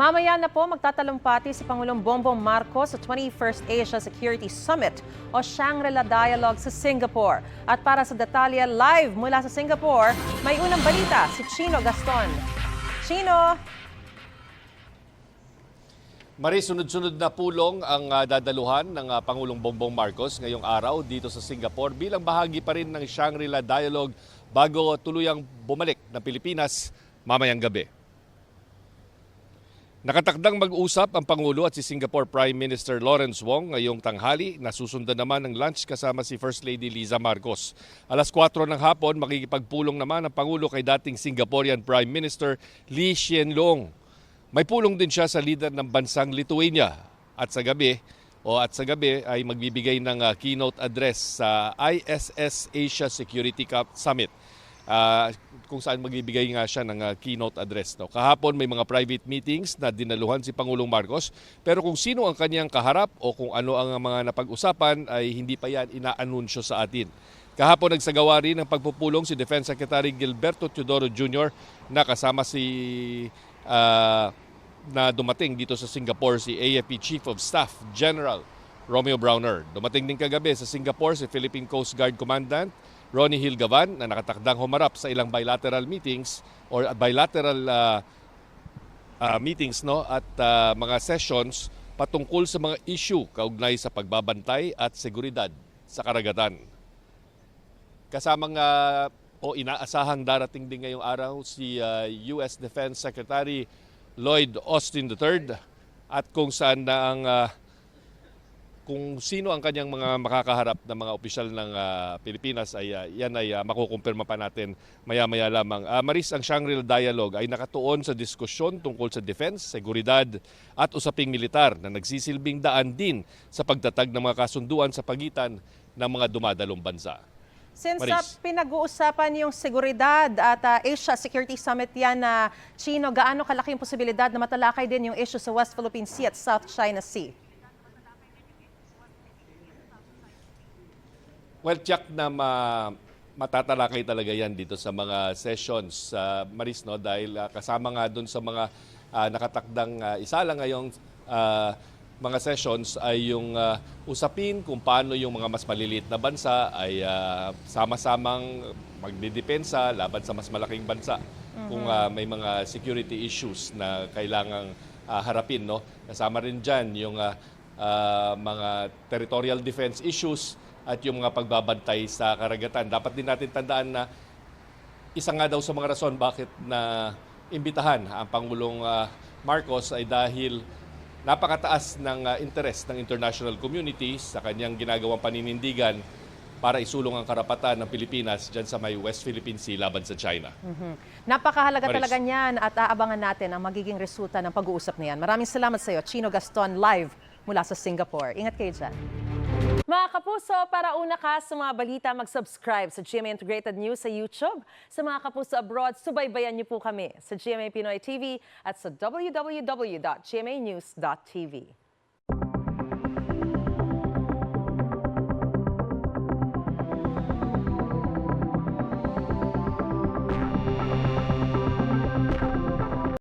Mamaya na po magtatalumpati si Pangulong Bongbong Marcos sa 21st Asia Security Summit o Shangri-La Dialogue sa Singapore. At para sa detalye live mula sa Singapore, may unang balita si Chino Gaston. Chino! Maris, sunod-sunod na pulong ang dadaluhan ng Pangulong Bongbong Marcos ngayong araw dito sa Singapore bilang bahagi pa rin ng Shangri-La Dialogue bago tuluyang bumalik ng Pilipinas mamayang gabi. Nakatakdang mag-usap ang Pangulo at si Singapore Prime Minister Lawrence Wong ngayong tanghali. Nasusundan naman ng lunch kasama si First Lady Liza Marcos. Alas 4 ng hapon, makikipagpulong naman ang Pangulo kay dating Singaporean Prime Minister Lee Hsien Loong. May pulong din siya sa leader ng bansang Lithuania. At sa gabi ay magbibigay ng keynote address sa ISS Asia Security Summit. Kung saan magbibigay nga siya ng keynote address. No? Kahapon may mga private meetings na dinaluhan si Pangulong Marcos, pero kung sino ang kanyang kaharap o kung ano ang mga napag-usapan ay hindi pa yan inaanunsyo sa atin. Kahapon nagsagawa rin ng pagpupulong si Defense Secretary Gilberto Teodoro Jr. na kasama na dumating dito sa Singapore si AFP Chief of Staff General Romeo Browner. Dumating din kagabi sa Singapore si Philippine Coast Guard Commandant Ronnie Hilgavan na nakatakdang humarap sa ilang bilateral meetings or bilateral meetings at mga sessions patungkol sa mga issue kaugnay sa pagbabantay at seguridad sa karagatan. Kasamang inaasahang darating din ngayong araw si US Defense Secretary Lloyd Austin III at kung saan na ang kung sino ang kanyang mga makakaharap na mga opisyal ng Pilipinas ay yan ay makukumpirma pa natin maya-maya lamang. Maris, ang Shangri-La Dialogue ay nakatuon sa diskusyon tungkol sa defense, seguridad at usaping militar na nagsisilbing daan din sa pagtatag ng mga kasunduan sa pagitan ng mga dumadalong bansa. Since Maris, pinag-uusapan yung seguridad at Asia Security Summit yan na Chino, gaano kalaki yung posibilidad na matalakay din yung issue sa West Philippine Sea at South China Sea? well, tiyak na matatalakay talaga yan dito sa mga sessions, Maris, no? Dahil kasama nga doon sa mga nakatakdang isa lang ngayong mga sessions ay yung usapin kung paano yung mga mas maliliit na bansa ay sama-samang magdidepensa laban sa mas malaking bansa. Kung may mga security issues na kailangang harapin. No? Kasama rin dyan yung mga territorial defense issues at yung mga pagbabantay sa karagatan. Dapat din natin tandaan na isa nga daw sa mga rason bakit na imbitahan ang Pangulong Marcos ay dahil napakataas ng interest ng international community sa kanyang ginagawang paninindigan para isulong ang karapatan ng Pilipinas dyan sa may West Philippine Sea laban sa China. Napakahalaga Maris, talaga niyan at aabangan natin ang magiging resulta ng pag-uusap na yan. Maraming salamat sa iyo, Chino Gaston, live mula sa Singapore. Ingat kayo dyan. Mga kapuso, para una ka sa mga balita, mag-subscribe sa GMA Integrated News sa YouTube. Sa mga kapuso abroad, subaybayan niyo po kami sa GMA Pinoy TV at sa www.gmanews.tv.